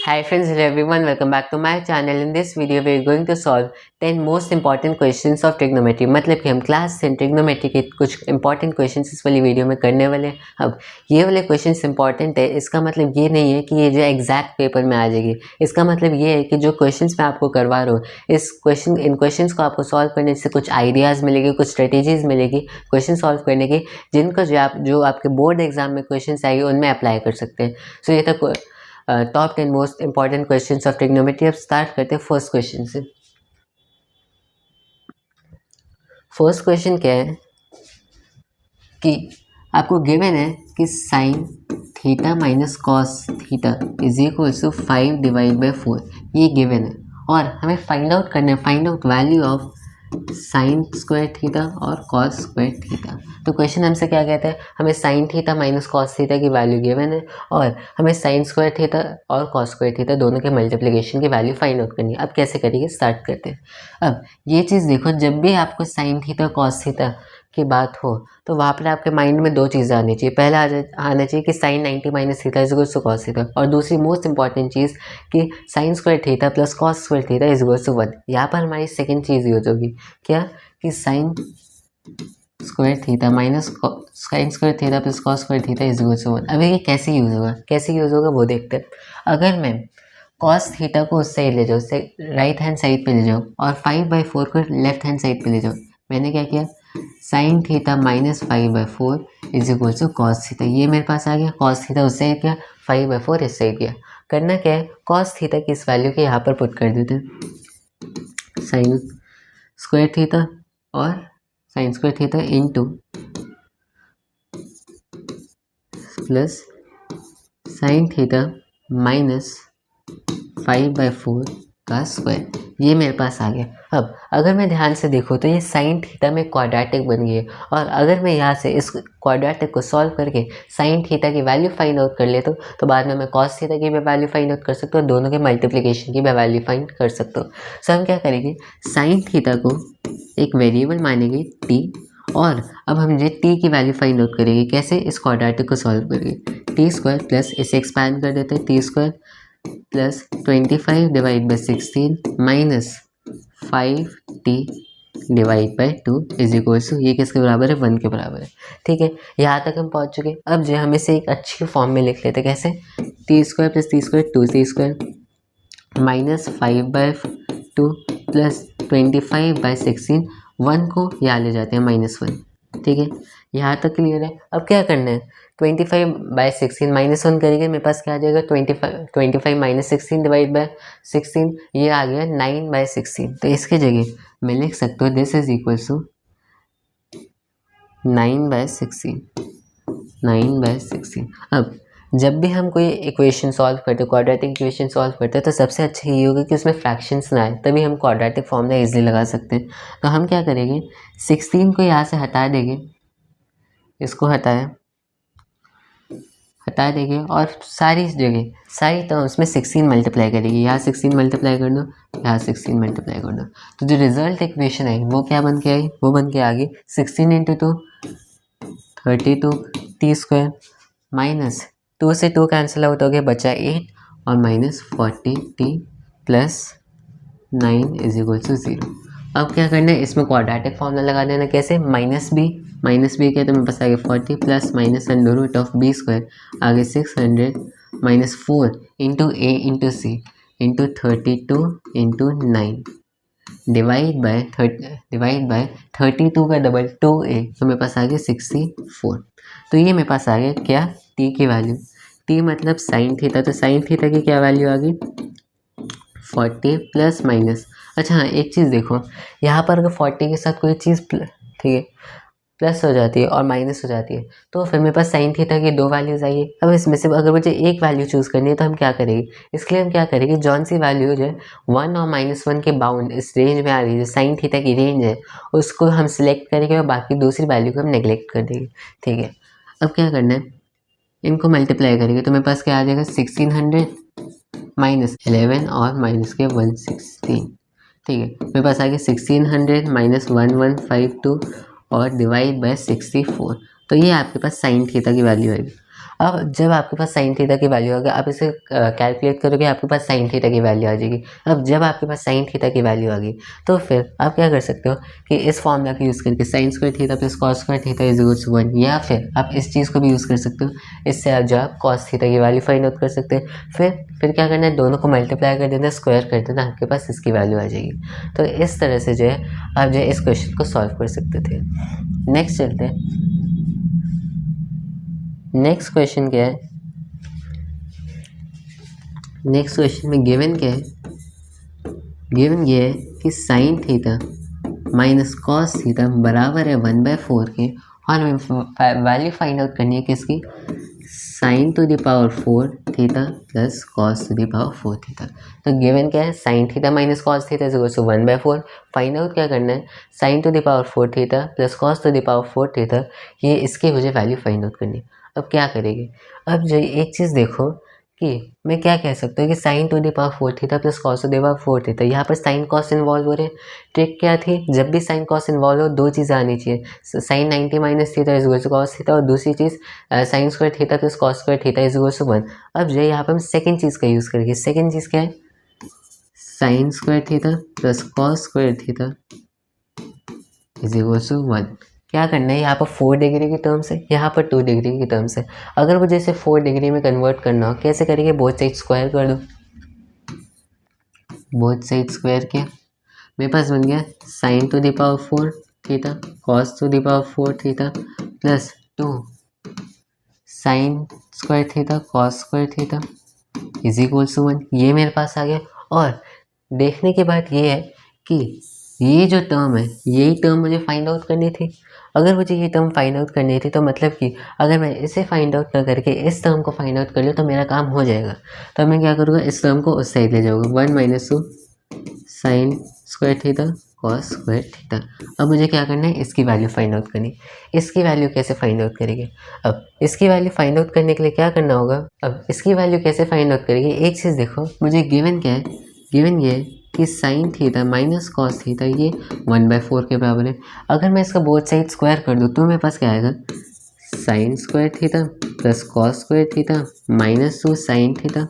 Hi friends, hello everyone, welcome back to my channel. In this video we are going to solve 10 most important questions of trigonometry. मतलब कि हम class 10 trigonometry के कुछ important questions इस वाली video में करने वाले हैं। अब ये वाले questions important है, इसका मतलब ये नहीं है कि ये जो एग्जैक्ट पेपर में आ जाएगी। इसका मतलब ये है कि जो questions मैं आपको करवा रहा हूँ इन questions को आपको solve करने से कुछ ideas मिलेगी, कुछ strategies मिलेगी question solve करने की, जिनको जो आपके बोर्ड एग्जाम में questions आएगी उनमें अप्लाई कर सकते हैं। सो ये था top 10 most important question of trigonometry. अब स्टार्ट करते हैं फर्स्ट क्वेश्चन से। फर्स्ट क्वेश्चन क्या है कि आपको गिवन है कि sine theta minus cos theta is equal to 5 divide by 4, ये गिवन है और हमें फाइंड आउट करना है, find out value of sine square theta और कॉस स्क्वायर थीटा। तो क्वेश्चन हमसे क्या कहता है, हमें sign theta minus cos theta की वैल्यू गिवन है और हमें साइन स्क्वायर थीटा और कॉस स्क्वायर थीटा दोनों के मल्टीप्लिकेशन की वैल्यू फाइंड आउट करनी है। अब कैसे करेंगे, स्टार्ट करते हैं। अब ये चीज़ देखो, जब भी आपको साइन थीटा कॉस थीटा की बात हो तो वहाँ पर आपके माइंड में दो चीज़ें आनी चाहिए। पहला आना चाहिए कि sine 90 minus theta is equal to cos theta, और दूसरी मोस्ट इंपॉर्टेंट चीज़ कि sine square theta plus cos square theta is equal to 1। यहाँ पर हमारी सेकेंड चीज़ यूज होगी, क्या कि sine square theta minus sine square theta plus cos square theta is equal to 1। अब ये कैसे यूज़ होगा वो देखते हैं। अगर मैं कॉस थीटा को उस साइड ले जाओ, राइट हैंड साइड पे ले जाओ, और 5/4 को लेफ्ट हैंड साइड पे ले जाओ, मैंने क्या किया, sine theta minus 5/4 is equal to cos theta, ये मेरे पास आ गया। कॉस थीटा उस साइड किया, 5/4 इस साइड किया। करना क्या है, कॉस थीटा की इस वैल्यू के यहाँ पर पुट कर देते हैं, साइन स्क्वायर थीटा और sign square theta into plus sign theta minus 5/4 का स्क्वायर, ये मेरे पास आ गया। अब अगर मैं ध्यान से देखूँ तो ये साइन थीटा में क्वाड्रेटिक बन गई है, और अगर मैं यहाँ से इस क्वाड्रेटिक को सॉल्व करके साइन थीटा की वैल्यू फाइंड आउट कर लेता हूँ तो बाद में मैं कॉस थीटा की भी वैल्यू फाइंड आउट कर सकता हूँ, दोनों के मल्टीप्लिकेशन की भी वैल्यू फाइंड कर सकता हूँ। सो हम क्या करेंगे, साइन थीटा को एक वेरिएबल मानेंगे टी, और अब हम ये टी की वैल्यू फाइंड आउट करेंगे। कैसे, इस क्वाड्रेटिक को सॉल्व करेंगे, टी स्क्वायर प्लस इसे एक्सपैंड कर देते हैं, T square plus 25 divide by 16 minus 5t divide by 2 is equal to, ये किसके बराबर है, 1 के बराबर है। ठीक है, यहाँ तक हम पहुँच चुके। अब जो हम इसे एक अच्छी फॉर्म में लिख लेते हैं, कैसे, T square plus T square 2t square minus 5/2 plus 25/16, 1 को यहाँ ले जाते हैं -1। ठीक है, यहाँ तक क्लियर है। अब क्या करना है, 25/16 -1 करेंगे, मेरे पास क्या आ जाएगा, 25 माइनस 16 डिवाइड बाय 16, ये आ गया 9/16। तो इसके जगह मैं लिख सकता हूँ दिस इज इक्वल टू 9/16, 9/16। अब जब भी हम कोई इक्वेशन सॉल्व करते हैं, क्वाड्रेटिक इक्वेशन सॉल्व करते हैं, तो सबसे अच्छा ये होगा कि उसमें फ्रैक्शंस ना आए, तभी हम क्वाड्रेटिक फॉर्मूला इजीली लगा सकते हैं। तो हम क्या करेंगे, 16 को यहाँ से हटा देंगे, इसको हटा देंगे और सारी टर्म्स में 16 मल्टीप्लाई करेंगे। यहाँ 16 मल्टीप्लाई कर दो, यहाँ 16 मल्टीप्लाई कर दो, तो जो रिजल्ट इक्वेशन आई वो क्या बन के आई, वो बन के आ गई 16 × 2 32 टी स्क्वायर माइनस 2 से 2 कैंसिल आउट हो गया, बचा 8 और minus 40t plus 9 is equal to 0। अब क्या करना है, इसमें क्वाड्रेटिक फॉर्मूला लगा देना। कैसे, माइनस बी क्या, तो मेरे पास आगे 40 plus minus under root of B square, आगे 600 minus 4 into A into C into 32 into 9 divide by 32 का डबल 2a, तो मेरे पास आ गया 64। तो ये मेरे पास आ गया क्या, टी की वैल्यू, टी मतलब साइन थीटा, तो साइन थीटा की क्या वैल्यू आ गई, 40 प्लस माइनस। अच्छा हाँ, एक चीज़ देखो, यहाँ पर अगर 40 के साथ कोई चीज़ ठीक है प्लस हो जाती है और माइनस हो जाती है, तो फिर मेरे पास साइन थीटा की दो वैल्यूज आई है। अब इसमें से अगर मुझे एक वैल्यू चूज़ करनी है तो हम क्या करेंगे, इसके लिए हम क्या करेंगे, जौन सी वैल्यू जो है 1 और -1 के बाउंड इस रेंज में आ रही है, जो साइन थीटा की रेंज है, उसको हम सिलेक्ट करेंगे और बाकी दूसरी वैल्यू को हम नेगलेक्ट कर देंगे। ठीक है, अब क्या करना है, इनको मल्टीप्लाई करेंगे तो मेरे पास क्या आ जाएगा, 1600 माइनस 11 और माइनस के 116। ठीक है, मेरे पास आ गया 1600 माइनस 1152 और डिवाइड बाय 64। तो ये आपके पास साइन थीटा की वैल्यू आएगी। अब जब आपके पास साइन थीटा की वैल्यू आ गई, आप इसे कैलकुलेट करोगे, आपके पास साइन थीटा की वैल्यू आ जाएगी। अब जब आपके पास साइन थीटा की वैल्यू आ गई तो फिर आप क्या कर सकते हो कि इस फॉर्मूला को यूज़ करके sine square theta plus cos square theta is equal to 1, या फिर आप इस चीज़ को भी यूज़ कर सकते हो। इससे आप जो आप कॉस थीटा की वैल्यू फाइंड आउट कर सकते हैं। फिर क्या करना है, दोनों को मल्टीप्लाई कर देना, स्क्वायर कर देना, आपके पास इसकी वैल्यू आ जाएगी। तो इस तरह से जो है आप जो है इस क्वेश्चन को सॉल्व कर सकते थे। नेक्स्ट चलते हैं। नेक्स्ट क्वेश्चन क्या है, नेक्स्ट क्वेश्चन में गिवन क्या है, गिवन ये है कि sine theta minus cos theta बराबर है 1/4 के, और हमें वैल्यू फाइंड आउट करनी है किसकी, sine to the power 4 theta plus cos to the power 4 theta. तो गिवन क्या है, sine theta minus cos theta is equal to 1/4। Find out क्या करना है, sine to the power 4 theta plus cos to the power 4 theta, ये इसकी मुझे value find out करनी है। अब क्या करेंगे, अब जो एक चीज़ देखो कि मैं क्या कह सकता हूँ कि sign to the power 4 theta plus cos to the power 4 theta, यहाँ पर साइन कॉस इन्वॉल्व हो रहे हैं। ट्रिक क्या थी, जब भी साइन कॉस इन्वॉल्व हो दो चीज़ें आनी चाहिए, sine 90 minus theta is equal to cos theta, और दूसरी चीज़ sine square theta plus cos square theta is equal to 1। अब जो यहाँ पर हम सेकेंड चीज़ का यूज़ करेंगे, सेकेंड चीज़ क्या है, sine square theta plus cos square theta is equal to 1। क्या करना है, यहाँ पर 4 डिग्री की टर्म्स है, यहाँ पर 2 डिग्री की टर्म्स है। अगर मुझे इसे 4 डिग्री में कन्वर्ट करना हो, कैसे करेंगे, बोथ साइड स्क्वायर कर दो, बोथ साइड स्क्वायर किया, मेरे पास बन गया sine to the power 4 theta cos to the power 4 theta plus 2 sine square theta cos square theta is equal to 1। ये मेरे पास आ गया। और देखने के बाद ये है कि ये जो टर्म है, यही टर्म मुझे फाइंड आउट करनी थी। अगर मुझे ये टर्म फाइंड आउट करनी थी तो मतलब कि अगर मैं इसे फाइंड आउट ना करके इस टर्म को फाइंड आउट कर लूँ तो मेरा काम हो जाएगा। तो मैं क्या करूँगा, इस टर्म को उस साइड ले जाऊँगा, 1 minus 2 sine square theta cos square theta. अब मुझे क्या करना है, इसकी वैल्यू फाइंड आउट करनी। इसकी वैल्यू कैसे फाइंड आउट करेंगे, अब इसकी वैल्यू फाइंड आउट करने के लिए क्या करना होगा, अब इसकी वैल्यू कैसे फाइंड आउट करेंगे, एक चीज़ देखो, मुझे गिवन क्या है, गिवन ये है कि sine theta minus cos theta ये 1/4 के बराबर है। अगर मैं इसका बोथ साइड स्क्वायर कर दूँ तो मेरे पास क्या आएगा, sine square theta plus cos square theta minus 2 sine theta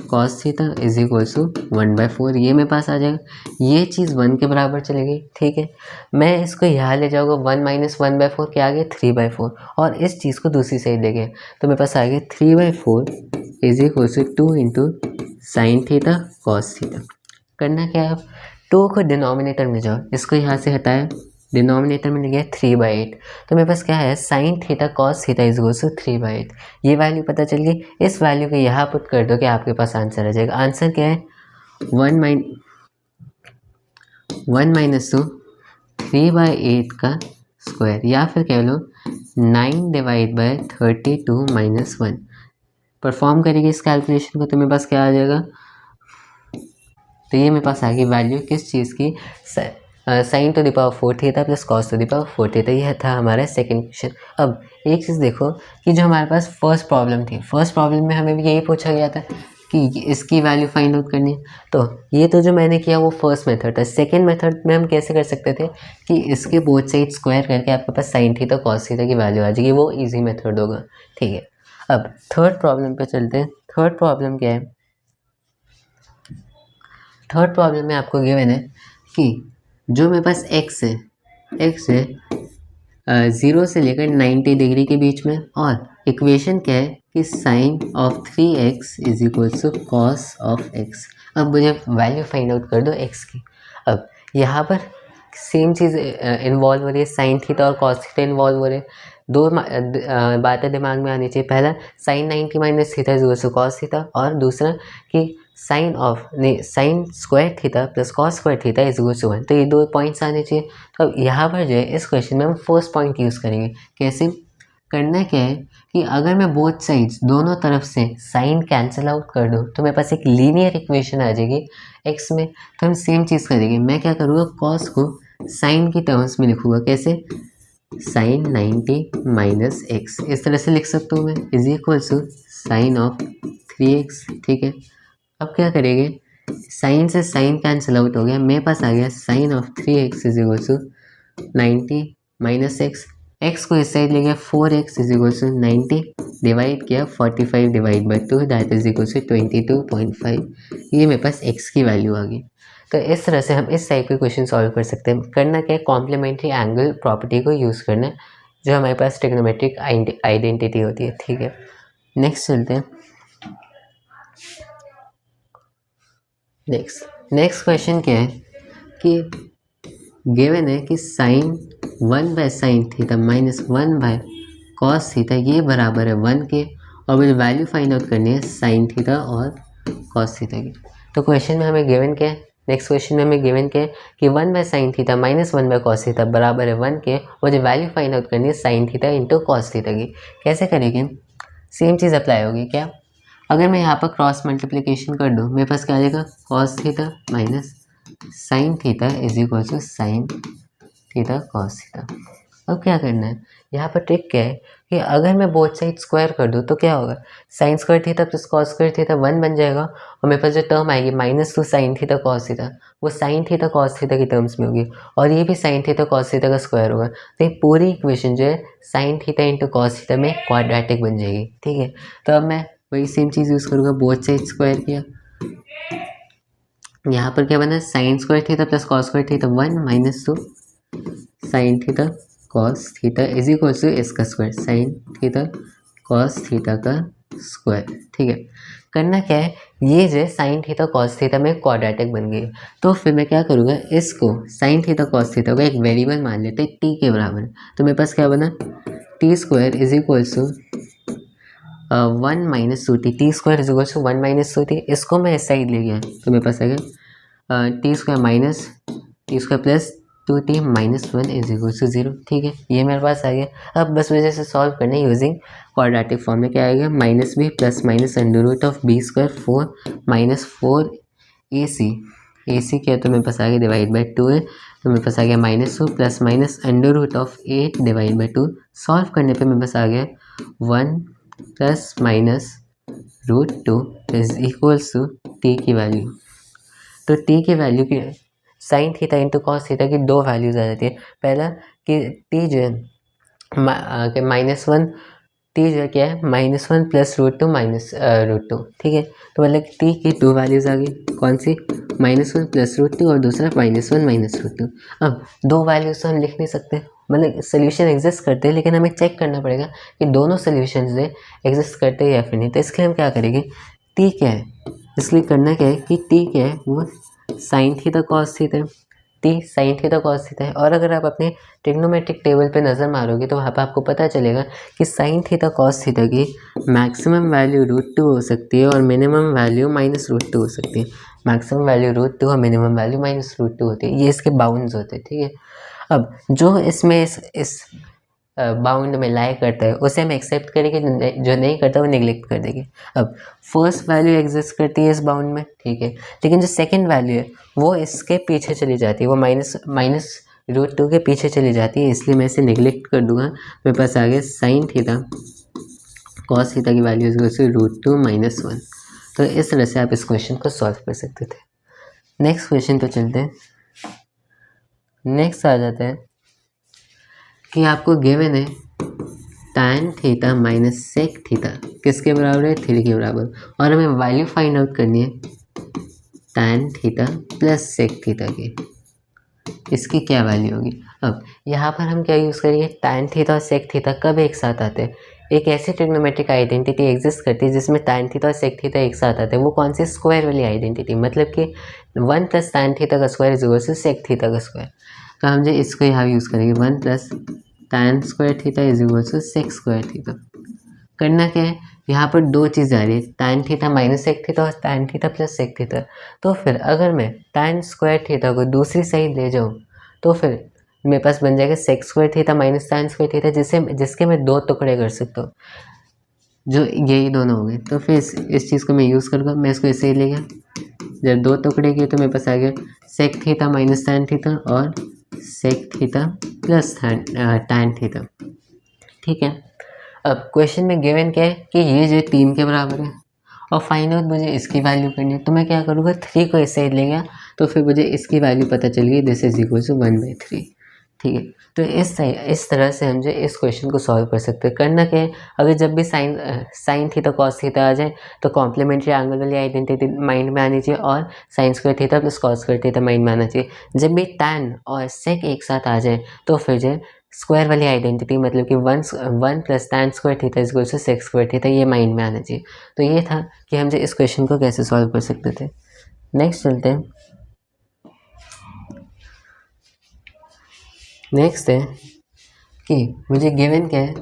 cos theta is equal to 1/4, ये मेरे पास आ जाएगा। ये चीज़ 1 के बराबर चलेगी, ठीक है। मैं इसको यहाँ ले जाऊँगा, 1 माइनस 1/4 के आगे 3/4, और इस चीज़ को दूसरी साइड ले गए तो मेरे पास आ गया 3/4 is equal to 2 into sine theta cos theta. करना क्या है, अब 2 को डिनोमिनेटर में जाओ, इसको यहाँ से हटाया, डिनोमिनेटर में गया 3/8, तो मेरे पास क्या है, sine theta cos theta is equal to 3/8। ये वैल्यू पता चल गई, इस वैल्यू को यहाँ पुट कर दो कि आपके पास आंसर आ जाएगा। आंसर क्या है, 1 माइनस 2 3/8 का स्क्वायर, या फिर कह लो 9 डिवाइड बाय 32 माइनस 1। परफॉर्म करेंगे इस कैलकुलेशन को तो मेरे पास क्या आ जाएगा, तो ये मेरे पास आ गई वैल्यू किस चीज़ की, sign to the power 4 theta plus cos to the power 4 theta. यह था हमारा सेकंड क्वेश्चन। अब एक चीज़ देखो कि जो हमारे पास फर्स्ट प्रॉब्लम थी, फर्स्ट प्रॉब्लम में हमें भी यही पूछा गया था कि इसकी वैल्यू फाइंड आउट करनी है। तो ये तो जो मैंने किया वो फर्स्ट मेथड था। सेकेंड मेथड में हम कैसे कर सकते थे कि इसके बोथ साइड स्क्वायर करके आपके पास साइन थीटा कॉस थीटा की वैल्यू आ जाएगी, वो ईजी मेथड होगा, ठीक है। अब थर्ड प्रॉब्लम पे चलते हैं। थर्ड प्रॉब्लम क्या है, थर्ड प्रॉब्लम में आपको गिवन है कि जो मेरे पास x है, x है 0 से लेकर 90 डिग्री के बीच में, और इक्वेशन क्या है कि sine of 3x is equal to cos of x। अब मुझे वैल्यू फाइंड आउट कर दो x की। अब यहाँ पर सेम चीज़ इन्वॉल्व हो रही है, साइन थीटा और कॉस थीटा इन्वॉल्व हो रहे हैं। दो बातें दिमाग में आनी चाहिए, पहला sine 90 minus theta is equal to cos theta, और दूसरा कि sine square theta plus cos square theta is equal to 1। तो ये दो पॉइंट्स आने चाहिए। तो अब यहाँ पर जो है इस क्वेश्चन में हम फर्स्ट पॉइंट यूज़ करेंगे। कैसे करना, क्या है कि अगर मैं बोथ साइड्स दोनों तरफ से साइन कैंसिल आउट कर दूँ तो मेरे पास एक लीनियर इक्वेशन आ जाएगी एक्स में। तो हम सेम चीज़ करेंगे, मैं क्या करूँगा, कॉस को साइन की टर्म्स में लिखूँगा, कैसे, साइन 90 माइनस एक्स, इस तरह से लिख सकता हूँ मैं, is equal to sine of 3x, ठीक है। अब क्या करेंगे, साइन से साइन कैंसिल आउट हो गया, मेरे पास आ गया sine of 3x is equal to 90 minus X. X को इस साइड ले गया 4x is equal to 90 divide किया 45 divide by 2 that is equal to 22.5। ये मेरे पास x की वैल्यू आ गई। तो इस तरह से हम इस टाइप के क्वेश्चन सॉल्व कर सकते हैं। करना क्या है, कॉम्प्लीमेंट्री एंगल प्रॉपर्टी को यूज़ करना है जो हमारे पास ट्रिग्नोमेट्रिक आइडेंटिटी होती है। ठीक है, नेक्स्ट चलते हैं। नेक्स्ट क्वेश्चन क्या है कि गिवन है कि sign 1/sin theta minus 1/cos theta ये बराबर है 1 के, और मुझे वैल्यू फाइंड आउट करनी है साइन थीटा और cos थीटा की। तो क्वेश्चन में हमें गिवन क्या है, नेक्स्ट क्वेश्चन में हमें गिवन क्या है कि 1/sin theta minus 1/cos theta बराबर है 1 के, मुझे वैल्यू फाइंड आउट करनी है sine theta into cos theta की। कैसे करेंगे, सेम चीज़ अप्लाई होगी क्या, अगर मैं यहाँ पर क्रॉस मल्टीप्लिकेशन कर दूँ मेरे पास क्या आ जाएगा cos theta minus sine theta is equal to sine theta cos theta. अब क्या करना है, यहाँ पर ट्रिक क्या है कि अगर मैं बोथ साइड स्क्वायर कर दूँ तो क्या होगा, sign square theta plus cos square theta 1 बन जाएगा, और मेरे पास जो टर्म आएगी -2 साइन थीटा कॉस थीटा वो साइन थीटा कॉस थीटा की टर्म्स में होगी, और ये भी साइन थीटा कॉस थीटा का स्क्वायर होगा। तो ये पूरी इक्वेशन जो है sine theta into cos theta में क्वाड्रेटिक बन जाएगी। ठीक है, तो अब मैं वही सेम चीज़ यूज़ करूँगा, बोथ साइड स्क्वायर किया, यहाँ पर क्या बना sine square theta plus cos square theta 1 -2 sine theta cos theta is equal to इसका square sine theta cos theta का स्क्वायर। ठीक है, करना क्या है, ये जो है साइन थीटा कॉस थीटा में क्वाड्रेटिक बन गई। तो फिर मैं क्या करूँगा, इसको साइन थीटा कॉस थीटा को एक वेरिएबल मान लेते हैं टी के बराबर। तो मेरे पास क्या बना T square is equal to 1 - 2t, T square is equal to 1 - 2t। इसको मैं इस साइड ले गया तो मेरे पास आ गया T square minus T square plus 2t - 1 is equal to 0। ठीक है, ये मेरे पास आ गया। अब बस मुझे से सॉल्व करना है यूजिंग क्वाड्रेटिक फॉर्म में। क्या आएगा -b plus minus under root of b square 4 -4 ac क्या, तो मेरे पास आ गया डिवाइड बाई 2 है, तो मेरे पास आ गया -2 plus minus under root of 8 divide by 2। Solve करने पे मेरे पास आ गया 1 plus minus √2 is equals to t की वैल्यू। तो टी की वैल्यू की sine theta into cos theta की दो वैल्यूज आ जाती है। पहला कि टी जो है -1, टी जो है क्या है -1 प्लस √2 माइनस √2। ठीक है, तो मतलब टी की दो वैल्यूज आ गई, कौन सी -1 प्लस √2 और दूसरा -1 - √2। अब दो वैल्यूज तो हम लिख नहीं सकते, मतलब सोल्यूशन एग्जिस्ट करते हैं, लेकिन हमें चेक करना पड़ेगा कि दोनों सोल्यूशन जो एग्जिस्ट करते हैं या फिर नहीं। तो इसके लिए हम क्या करेंगे, टी क्या है, इसलिए करना क्या है कि टी क्या है वो sine theta cos theta, T sign theta cos theta है। और अगर आप अपने ट्रिग्नोमेट्रिक टेबल पे नज़र मारोगे तो वहाँ पे आपको पता चलेगा कि साइन थीटा कॉस थीटा की मैक्सिमम वैल्यू √2 हो सकती है और मिनिमम वैल्यू -√2 हो सकती है। मैक्सिमम वैल्यू √2 और मिनिमम वैल्यू -√2 होती है, ये इसके बाउंड्स होते हैं। ठीक है, अब जो इसमें इस बाउंड में लाई करता है उसे हम एक्सेप्ट करेंगे, जो नहीं करता वो निगलेक्ट कर देंगे। अब फर्स्ट वैल्यू एग्जिस्ट करती है इस बाउंड में, ठीक है, लेकिन जो सेकंड वैल्यू है वो इसके पीछे चली जाती है, वो -√2 के पीछे चली जाती है, इसलिए मैं इसे निगलेक्ट कर दूंगा। मेरे पास आ गया साइन थीटा कॉस थीटा की वैल्यू √2 - 1। तो इस तरह से आप इस क्वेश्चन को सॉल्व कर सकते थे। नेक्स्ट क्वेश्चन पे चलते हैं। नेक्स्ट आ जाता है कि आपको गिवन है tan theta minus sec theta किसके बराबर है, 3 के बराबर, और हमें वैल्यू फाइंड आउट करनी है tan theta plus sec theta की, इसकी क्या वैल्यू होगी। अब यहाँ पर हम क्या यूज़ करेंगे, tan थीटा और सेक थीटा कब एक साथ आते हैं, एक ऐसी ट्रिग्नोमेट्रिक आइडेंटिटी एग्जिस्ट करती है जिसमें tan थीटा और सेक थीटा एक साथ आते हैं। वो कौन सी, स्क्वायर वाली आइडेंटिटी, मतलब कि 1 + tan थीटा का square is equal to sec theta का स्क्वायर। तो हम जो इसको यहाँ यूज़ करेंगे 1 + tan square theta is equal to sec square theta. करना क्या है, यहाँ पर दो चीज़ आ रही है, tan theta minus sec theta और tan theta plus sec theta. तो फिर अगर मैं tan स्क्वायर थीटा को दूसरी साइड ले जाऊँ तो फिर मेरे पास बन जाएगा sec square theta minus tan square theta, जिसके मैं दो टुकड़े कर सकता हूँ, जो यही दोनों हो गए। तो फिर इस चीज़ को मैं यूज़ करूँगा, मैं इसको ऐसे ही ले गया, जब दो टुकड़े किए तो मेरे पास आ गया sec theta minus tan theta और sec theta plus tan theta. ठीक है, अब क्वेश्चन में गिवन क्या है कि ये जो 3 के बराबर है और फाइंड आउट मुझे इसकी वैल्यू करनी है। तो मैं क्या करूँगा, 3 को इस साइड ले गया तो फिर मुझे इसकी वैल्यू पता चल गई, दिस इज इक्वल टू 1/3। ठीक है, तो इस तरह से हम जो इस क्वेश्चन को सॉल्व कर सकते हैं। करना क्या है, अगर जब भी साइन थीटा कॉस थीटा आ जाए तो कॉम्प्लीमेंट्री एंगल वाली आइडेंटिटी माइंड में आनी चाहिए और sign square theta plus cos square theta mind में आना चाहिए। जब भी टैन और सेक एक साथ आ जाए तो फिर जो स्क्वायर वाली आइडेंटिटी मतलब कि one plus tan square theta is equal to sec square theta, ये माइंड में आना चाहिए। तो ये था कि हम जो इस क्वेश्चन को कैसे सॉल्व कर सकते थे। नेक्स्ट चलते हैं। नेक्स्ट है कि मुझे गिवन क्या है,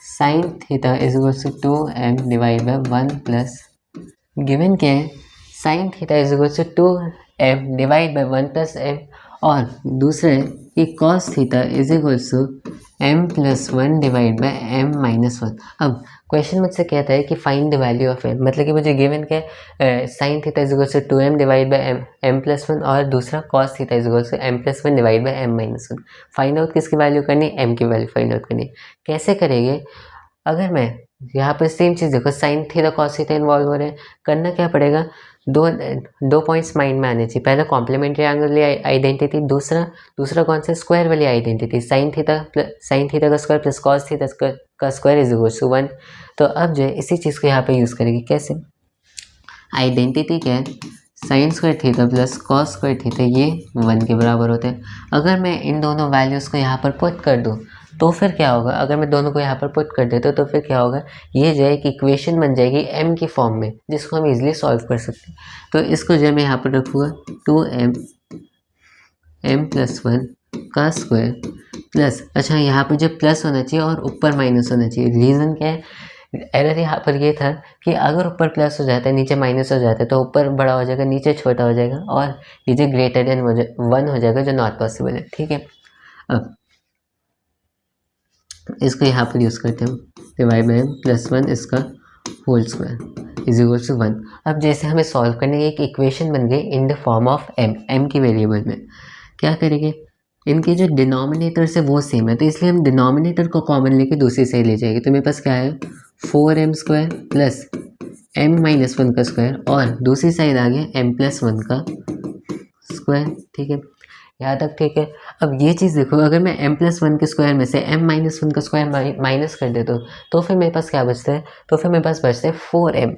sine theta is equal to 2m divide by 1 plus, given क्या है, sine theta is equal to 2m divide by 1 plus m, और दूसरा है कि cos theta is equal to m plus 1 divide by m minus 1। अब question मुझसे कहता है कि find the value of m, मतलब कि मुझे गिवन क्या है, sine theta is equal to 2m divide by m plus 1 और दूसरा cos theta is equal to m plus 1 divide by m minus 1। Find out किसकी वैल्यू करनी, m की वैल्यू फाइंड आउट करनी। कैसे करेंगे, अगर मैं यहाँ पर सेम चीज़ देखो, sign theta cos theta involve हो रहे हैं, करना क्या पड़ेगा, दो पॉइंट्स माइंड में आने चाहिए। पहला कॉम्प्लीमेंट्री एंगल वाली आइडेंटिटी, दूसरा कौन सा, स्क्वायर वाली आइडेंटिटी, साइन थीटा का स्क्वायर प्लस कॉस थीटा का स्क्वायर इज इक्वल टू 1। तो अब जो है इसी चीज़ को यहाँ पे यूज़ करेंगे। कैसे, आइडेंटिटी क्या है, sine square theta plus cos square theta ये 1 के बराबर होते हैं। अगर मैं इन दोनों वैल्यूज़ को यहाँ पर पुट कर दूँ तो फिर क्या होगा, अगर मैं दोनों को यहाँ पर पुट कर देता तो फिर क्या होगा, ये जो है कि इक्वेशन बन जाएगी m की फॉर्म में, जिसको हम इजीली सॉल्व कर सकते हैं। तो इसको जो मैं यहाँ पर रखूँगा 2m m प्लस 1 का स्क्वायर प्लस, अच्छा यहाँ पर जो प्लस होना चाहिए और ऊपर माइनस होना चाहिए। रीज़न क्या है, एरर यहाँ पर ये था कि अगर ऊपर प्लस हो जाता है नीचे माइनस हो जाता है तो ऊपर बड़ा हो जाएगा नीचे छोटा हो जाएगा, और ये जो ग्रेटर देन 1 हो जाएगा, जो नॉट पॉसिबल है। ठीक है, अब इसको यहाँ पर यूज़ करते हैं, डिवाइड बाई m प्लस 1 इसका whole square is equal to 1। अब जैसे हमें सॉल्व करने की एक इक्वेशन बन गई in the form of m की वेरिएबल में, क्या करेंगे, इनके जो डिनोमिनेटर्स है वो सेम है, तो इसलिए हम डिनोमिनेटर को कॉमन लेके दूसरी साइड ले जाएंगे। तो मेरे पास क्या है, 4m square plus m minus 1 का स्क्वायर, और दूसरी साइड आ गया m प्लस 1 का स्क्वायर। ठीक है, यहाँ तक ठीक है। अब ये चीज़ देखो, अगर मैं m प्लस 1 के स्क्वायर में से m माइनस 1 का स्क्वायर माइनस कर देता हूँ तो फिर मेरे पास क्या बचता है, तो फिर मेरे पास बचता है 4m।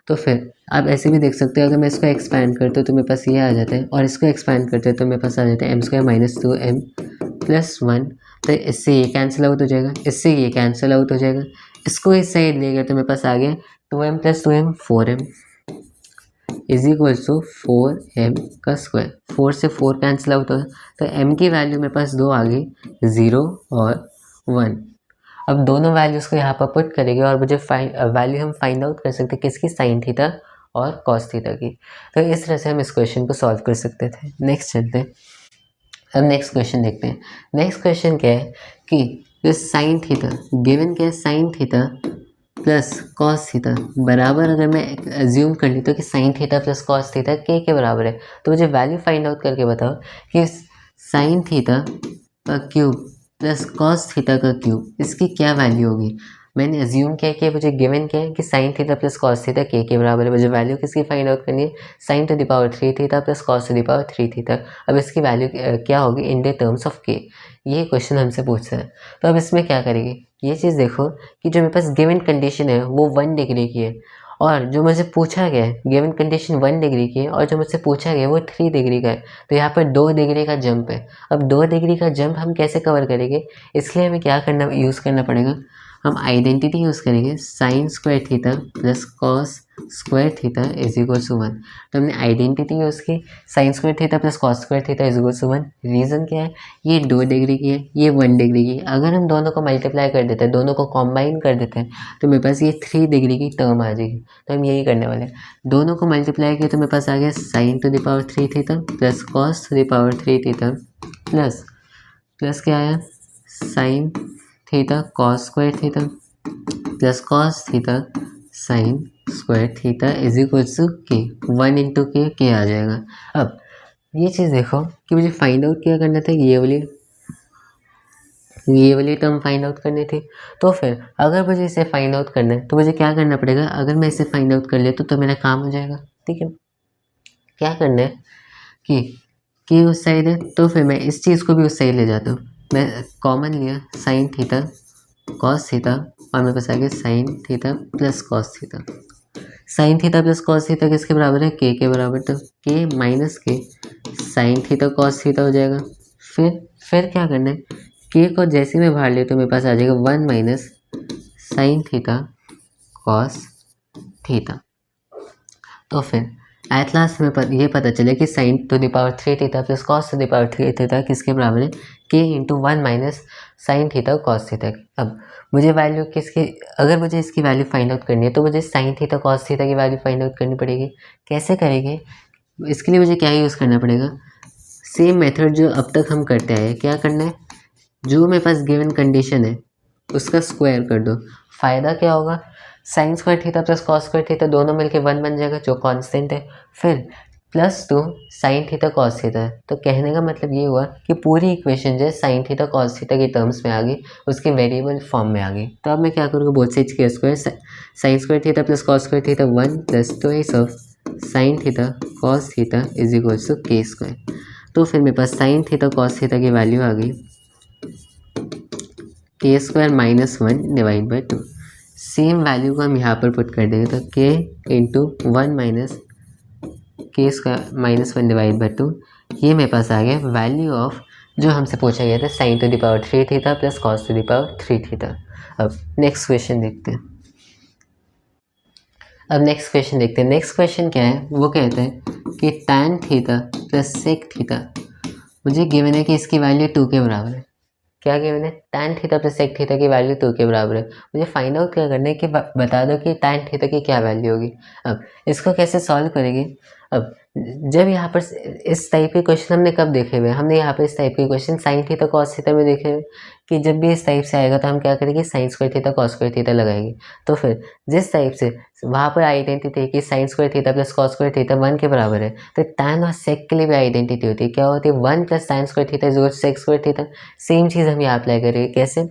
तो फिर आप ऐसे भी देख सकते हो, अगर मैं इसको एक्सपैंड करता हूँ तो मेरे पास ये आ जाता है, और इसको एक्सपैंड करते हैं तो मेरे पास आ जाता है m square minus 2m plus 1। तो इससे ये कैंसिल आउट हो जाएगा, इससे ये कैंसिल आउट हो जाएगा, इसको इस साइड ले गए तो मेरे पास आ गया 2m plus 2m 4m is equal to 4m का स्क्वायर। 4 से 4 कैंसिल आउट होगा, तो m की वैल्यू मेरे पास दो आ गई, 0 और 1। अब दोनों वैल्यूज़ को यहाँ पर पुट करेंगे और मुझे वैल्यू हम फाइंड आउट कर सकते हैं किसकी, साइन थीटा और कॉस थीटा की। तो इस तरह से हम इस क्वेश्चन को सॉल्व कर सकते थे। नेक्स्ट चलते हैं, अब नेक्स्ट क्वेश्चन देखते हैं। नेक्स्ट क्वेश्चन क्या है कि जो साइन थीटा गिवन क्या है, sine theta plus cos theta बराबर, अगर मैं एज्यूम कर लेता हूँ कि sine theta plus cos theta के बराबर है, तो मुझे वैल्यू फाइंड आउट करके बताओ कि साइन थीटा का क्यूब प्लस कॉस थीटा का क्यूब, इसकी क्या वैल्यू होगी। मैंने एज्यूम किया कि मुझे गिवन क्या है कि sine theta plus cos theta के बराबर है, मुझे वैल्यू किसकी फाइंड आउट करनी है, sine to the power 3 theta plus cos to the power 3 theta. अब इसकी वैल्यू क्या होगी इन द टर्म्स ऑफ के, ये क्वेश्चन हमसे पूछ रहा है। तो अब इसमें क्या करेंगे, ये चीज़ देखो कि जो मेरे पास गिवन कंडीशन है वो 1 डिग्री की है, और जो मुझे पूछा गया है गिवन कंडीशन 1 डिग्री की है, और जो मुझसे पूछा गया है वो 3 डिग्री का है। तो यहाँ पर 2 डिग्री का जंप है। अब 2 डिग्री का जंप हम कैसे कवर करेंगे, इसलिए हमें क्या करना यूज़ करना पड़ेगा, हम आइडेंटिटी यूज़ करेंगे sine square theta plus cos square theta is equal to 1। तो हमने आइडेंटिटी यूज़ की sine square theta plus cos square theta is equal to 1। Reason क्या है, ये 2 डिग्री की है, ये 1 डिग्री की है। अगर हम दोनों को मल्टीप्लाई कर देते हैं, दोनों को कॉम्बाइन कर देते हैं, तो मेरे पास ये 3 डिग्री की टर्म आ जाएगी। तो हम यही करने वाले हैं, दोनों को मल्टीप्लाई किया तो मेरे पास आ गया sine to the power 3 theta plus cos to the power 3 theta plus क्या आया, sine theta cos square theta plus cos theta sine square theta is equal to k, 1 into के आ जाएगा। अब ये चीज़ देखो कि मुझे फाइंड आउट क्या करना था, ये वाली टर्म फाइंड आउट करनी थी। तो फिर अगर मुझे इसे फाइंड आउट करना है तो मुझे क्या करना पड़ेगा, अगर मैं इसे फाइंड आउट कर लेता तो मेरा काम हो जाएगा। ठीक है, क्या करना है कि उस साइड है तो फिर मैं इस चीज़ को भी उस साइड ले जाता हूँ, मैं कॉमन लिया साइन थीटा कॉस थीटा और मेरे पास आ गया sine theta plus cos theta. Sine theta plus cos theta किसके बराबर है? के बराबर, तो के माइनस के साइन थीटा कॉस थीटा हो जाएगा। फिर क्या करना है, के को जैसे मैं बाहर ले तो मेरे पास आ जाएगा 1 minus sine theta cos theta. तो फिर एट लास्ट में ये पता चले कि sign to the power 3 theta plus cos to the power 3 theta किसके बराबर है? के into 1 minus sine theta cos theta. अब मुझे वैल्यू किसकी, अगर मुझे इसकी वैल्यू फाइंड आउट करनी है तो मुझे साइन थीटा कॉस थीटा की वैल्यू फाइंड आउट करनी पड़ेगी। कैसे करेंगे? इसके लिए मुझे क्या यूज़ करना पड़ेगा? सेम मेथड जो अब तक हम करते आए। क्या करना है, जो मेरे पास गिवन कंडीशन है उसका स्क्वायर कर दो। फ़ायदा क्या होगा? Sign square theta plus cos square theta दोनों मिलके 1 बन जाएगा जो कांस्टेंट है। फिर plus 2 sine theta cos theta है। तो कहने का मतलब ये हुआ कि पूरी इक्वेशन जो है साइन थीटा कॉस थीटा के टर्म्स में आ गई, उसके वेरिएबल फॉर्म में आ गई। तो अब मैं क्या करूँगा, बोथ साइड्स के square, sine square theta plus cos square theta 1 plus 2 of sine theta cos theta is equals to k square. तो फिर मेरे पास साइन थीटा कॉस थीटा की वैल्यू आ गई k square minus 1 divide by 2। Same value को हम यहाँ पर पुट कर देंगे, तो k into 1 minus k square minus 1 divide by 2। ये मेरे पास आ गया वैल्यू ऑफ जो हमसे पूछा गया था, sign to the power 3 theta plus cos to the power 3 theta. अब नेक्स्ट क्वेश्चन देखते हैं। नेक्स्ट क्वेश्चन क्या है, वो कहते हैं कि tan theta plus sec theta, मुझे गिवन है कि इसकी वैल्यू 2 के बराबर है। क्या गिवन है? tan theta plus sec theta की वैल्यू 2 के बराबर है। मुझे फाइंड आउट क्या करना है कि बता दो कि tan थीटा की क्या वैल्यू होगी। अब इसको कैसे सॉल्व करेंगे? अब जब यहाँ पर इस टाइप के क्वेश्चन हमने कब देखे हुए, हमने यहाँ पर इस टाइप के question sign theta cos theta में देखे हुए कि जब भी इस टाइप से आएगा तो हम क्या करेंगे, sine square theta cos square theta लगाएंगे। तो फिर जिस टाइप से वहाँ पर आइडेंटिटी है कि sine square theta plus cos square theta 1 के बराबर है, तो tan और सेक के लिए भी आइडेंटिटी होती है। क्या होती है? 1 plus sine square theta is equal to sec square theta. Same चीज़ हम यहाँ अप्लाई करेंगे। कैसे?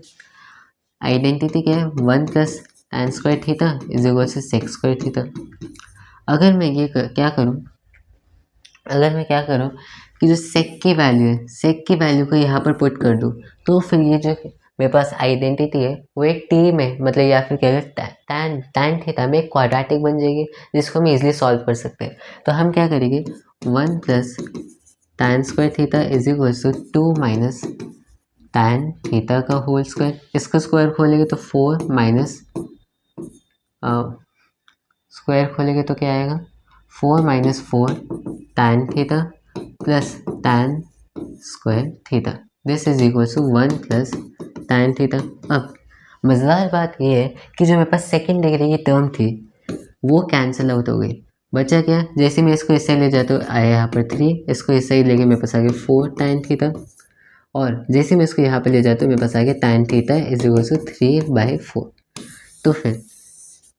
आइडेंटिटी क्या है? 1 plus tan square theta is equal to sec square theta. अगर मैं ये क्या करूँ कि जो सेक की वैल्यू है, सेक की वैल्यू को यहाँ पर पुट कर दूँ, तो फिर ये जो मेरे पास आइडेंटिटी है वो एक टी में, मतलब या फिर क्या tan थीटा में एक क्वाड्रेटिक बन जाएगी जिसको हम इजीली सॉल्व कर सकते हैं। तो हम क्या करेंगे, 1 plus tan square theta is equal to 2 minus tan theta का होल स्क्वायर। इसका स्क्वायर खोलेंगे तो 4 माइनस स्क्वायर खोलेंगे तो क्या आएगा, 4 minus 4 tan theta plus tan square theta this is equal to 1 plus tan theta. अब मज़ेदार बात ये है कि जो मेरे पास सेकेंड डिग्री की टर्म थी वो कैंसिल आउट हो गई। बचा क्या? जैसे मैं इसको इससे ले जाता हूँ आया यहाँ पर 3, इसको इससे ही लेके मेरे पास आ गया 4 tan थीटा, और जैसे मैं इसको यहाँ पर ले जाता हूँ मेरे पास आ गया tan theta is equal to 3/4। तो फिर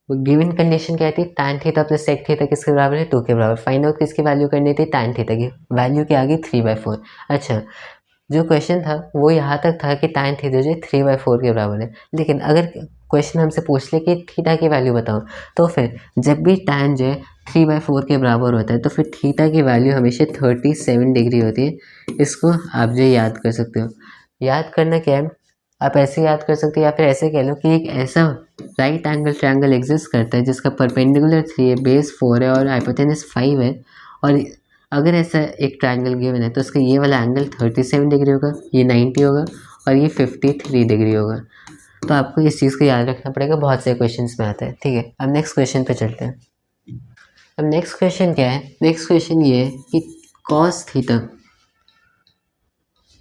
वो गिवन कंडीशन क्या थी, tan theta plus sec theta किसके बराबर है? 2 के बराबर। फाइंड आउट किसकी वैल्यू करनी थी? tan थीटा की वैल्यू क्या आ गई? 3/4। अच्छा, जो क्वेश्चन था वो यहाँ तक था कि tan थीटा जो 3/4 के बराबर है, लेकिन अगर क्वेश्चन हमसे पूछ ले कि थीटा की वैल्यू बताओ, तो फिर जब भी tan जो है 3/4 के बराबर होता है तो फिर थीटा की वैल्यू हमेशा 37 डिग्री होती है। इसको आप जो याद कर सकते हो। याद करना क्या है, आप ऐसे याद कर सकते हो या फिर ऐसे कह लो कि एक ऐसा राइट एंगल ट्रायंगल एग्जिस्ट करता है जिसका परपेंडिकुलर 3 है, बेस 4 है और हाइपोटेनस 5 है, और अगर ऐसा एक ट्रायंगल गिवन है तो उसका ये वाला एंगल 37 डिग्री होगा, ये 90 होगा और ये 53 डिग्री होगा। तो आपको इस चीज़ को याद रखना पड़ेगा, बहुत से क्वेश्चंस में आता है। ठीक है, अब नेक्स्ट क्वेश्चन पे चलते हैं। अब नेक्स्ट क्वेश्चन क्या है? नेक्स्ट क्वेश्चन ये है कि कॉस थीटा,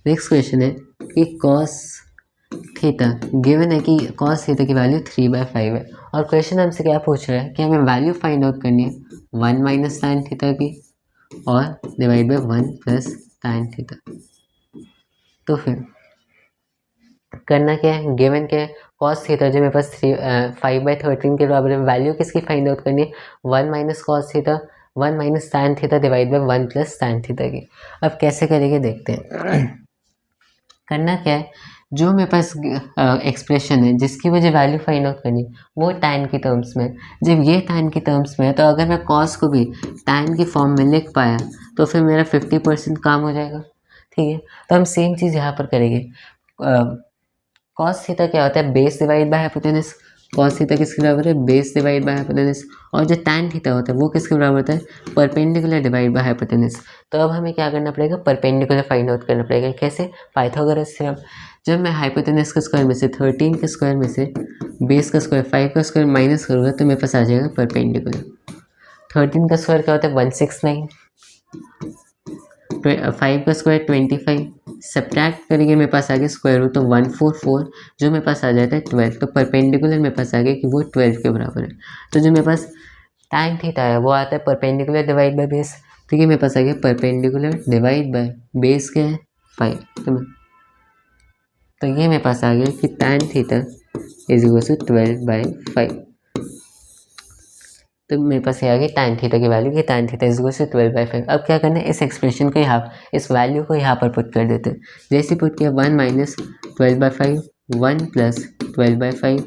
नेक्स्ट क्वेश्चन है कि कॉस थीटा गिवन है कि कॉस थीटा की वैल्यू 3/5 है, और क्वेश्चन हमसे क्या पूछ रहा है कि हमें वैल्यू फाइंड आउट करनी है 1 माइनस tan थीटा की और divide by 1 plus tan theta. तो फिर करना क्या है, गिवन क्या है, कॉस थीटा जो मेरे पास 5/13 के बराबर है, वैल्यू किसकी फाइंड आउट करनी है, 1 minus cos theta 1 minus tan theta divide by 1 plus tan theta की। अब कैसे करेंगे देखते हैं। करना क्या है, जो मेरे पास एक्सप्रेशन है जिसकी मुझे वैल्यू फाइंड आउट करनी है वो tan की टर्म्स में। जब ये tan की टर्म्स में है तो अगर मैं cos को भी tan की फॉर्म में लिख पाया तो फिर मेरा 50% काम हो जाएगा। ठीक है, तो हम सेम चीज़ यहाँ पर करेंगे। कॉस थीटा क्या होता है, base divide by hypotenuse. Cos theta किसके बराबर है, बेस डिवाइड बाय हाइपोटेनस। और जो टैन थीटा होता है वो किसके बराबर होता है, परपेंडिकुलर डिवाइड बाय हाइपोटेनस। तो अब हमें क्या करना पड़ेगा, परपेंडिकुलर फाइंड आउट करना पड़ेगा। कैसे, पाइथागोरस थ्योरम। जब मैं हाइपोटेनस के स्क्वायर में से 13 के स्क्वायर में से बेस का स्क्वायर 5 का स्क्वायर माइनस करूँगा तो मेरे पास आ जाएगा परपेंडिकुलर। 13 का स्क्वायर क्या होता है, 169, 5 का स्क्वायर 25, सब्ट्रैक्ट करेंगे मेरे पास आ गया स्क्वायर रूट तो 144, जो मेरे पास आ जाता है 12। तो परपेंडिकुलर मेरे पास आ गया कि वो 12 के बराबर है। तो जो मेरे पास tan थीटा है वो आता है परपेंडिकुलर डिवाइड बाय बेस। ठीक है, मेरे पास आ गया परपेंडिकुलर डिवाइड बाय बेस क्या है 5। तो ये मेरे पास आ गया कि tan theta is equal to 12/5। तो मेरे पास ये आ गई tan थीटा की वैल्यू कि tan theta is equal to 12/5। अब क्या करना है, इस एक्सप्रेशन को यहाँ, इस वैल्यू को यहाँ पर पुट कर देते हैं। जैसे पुट किया 1 माइनस 12/5, 1 प्लस 12/5।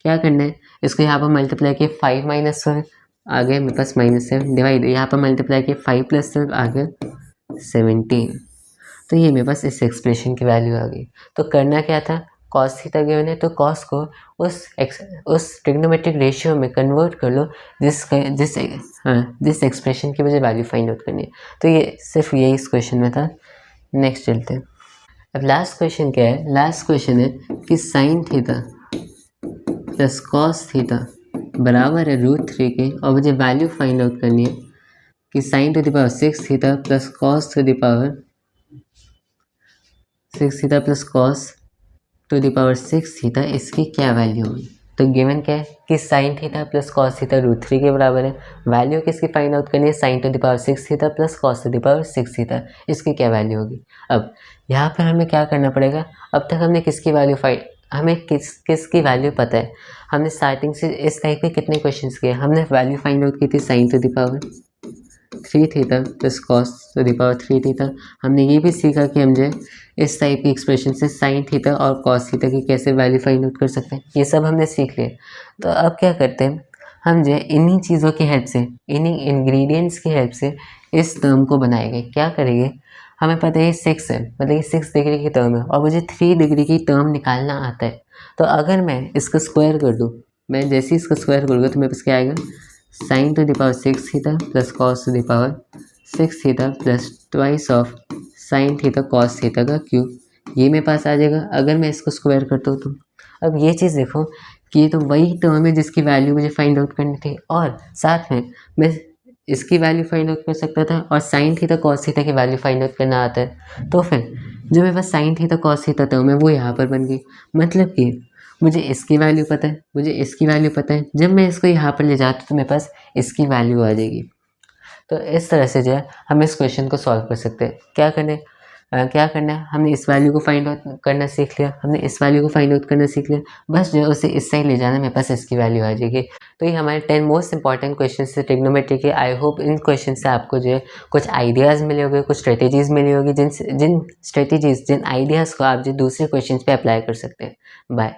क्या करना है, इसको यहाँ पर मल्टीप्लाई किया 5 माइनस 12 आ गया मेरे पास -7, डिवाइड यहाँ पर मल्टीप्लाई किया 5 प्लस 12 आ गया 17। तो ये मेरे पास इस एक्सप्रेशन की वैल्यू आ गई। तो करना क्या था, कॉस थीटा गिवन है तो कॉस को उस ट्रिग्नोमेट्रिक रेशियो में कन्वर्ट कर लो जिस एक्सप्रेशन की मुझे वैल्यू फाइंड आउट करनी है। तो ये सिर्फ यही इस क्वेश्चन में था। नेक्स्ट चलते हैं। अब लास्ट क्वेश्चन क्या है, लास्ट क्वेश्चन है कि sine theta plus cos theta बराबर है √3 के, और मुझे वैल्यू फाइंड आउट करनी है कि sign to the power 6 theta plus cos to the power 6 theta plus cos to the power 6 theta, इसकी क्या वैल्यू होगी। तो गिवन क्या है कि sine theta plus cos theta √3 के बराबर है। वैल्यू किसकी फाइंड आउट करनी है, sine to the power 6 theta plus cos to the power 6 theta, इसकी क्या वैल्यू होगी। अब यहाँ पर हमें क्या करना पड़ेगा, अब तक हमने किसकी वैल्यू हमें किसकी वैल्यू पता है। हमने स्टार्टिंग से इस टाइप के कितने क्वेश्चंस किए, हमने वैल्यू फाइंड आउट की थी sign to the power 3 theta plus cos to the power 3 theta. हमने ये भी सीखा कि हम जो इस टाइप की एक्सप्रेशन से साइन थीटा और कॉस थीटा की कैसे वैल्यू फाइंड आउट कर सकते हैं, ये सब हमने सीख लिया। तो अब क्या करते हैं, हम जो इन्हीं चीज़ों की हेल्प से, इन्हीं इंग्रेडिएंट्स की हेल्प से इस टर्म को बनाएंगे। क्या करेंगे, हमें पता है 6 है, मतलब ये 6 डिग्री की टर्म है और मुझे 3 डिग्री की टर्म निकालना आता है। तो अगर मैं इसका स्क्वायर कर दूँ, मैं जैसे ही इसका स्क्वायर करूँगा तो मेरे पास क्या आएगा, sign to the power 6 theta plus cos to the power 6 theta plus twice of sine theta cos theta का क्यूब, ये मेरे पास आ जाएगा अगर मैं इसको स्क्वायर करता हूँ तो। अब ये चीज़ देखो कि ये तो वही टर्म है जिसकी वैल्यू मुझे फाइंड आउट करनी थी, और साथ में मैं इसकी वैल्यू फाइंड आउट कर सकता था और साइन थीटा कॉस थीटा की वैल्यू फाइंड आउट करना आता है। तो फिर जो मेरे पास sine theta cos theta term है वो यहाँ पर बन गई। मतलब कि मुझे इसकी वैल्यू पता है, मुझे इसकी वैल्यू पता है, जब मैं इसको यहाँ पर ले जाता हूँ तो मेरे पास इसकी वैल्यू आ जाएगी। तो इस तरह से जो है हम इस क्वेश्चन को सॉल्व कर सकते हैं। क्या करना है, हमने इस वैल्यू को फाइंड आउट करना सीख लिया, हमने इस वैल्यू को फाइंड आउट करना सीख लिया, बस जो है उसे इस साइड ले जाना, मेरे पास इसकी वैल्यू आ जाएगी। तो ये हमारे 10 मोस्ट इंपॉर्टेंट क्वेश्चन से ट्रिग्नोमेट्री के। आई होप इन क्वेश्चन से आपको जो है कुछ आइडियाज़ मिले होंगे, कुछ स्ट्रेटेजीज़ मिली होगी, जिन आइडियाज़ को आप जो दूसरे क्वेश्चन पे अप्लाई कर सकते हैं। बाय।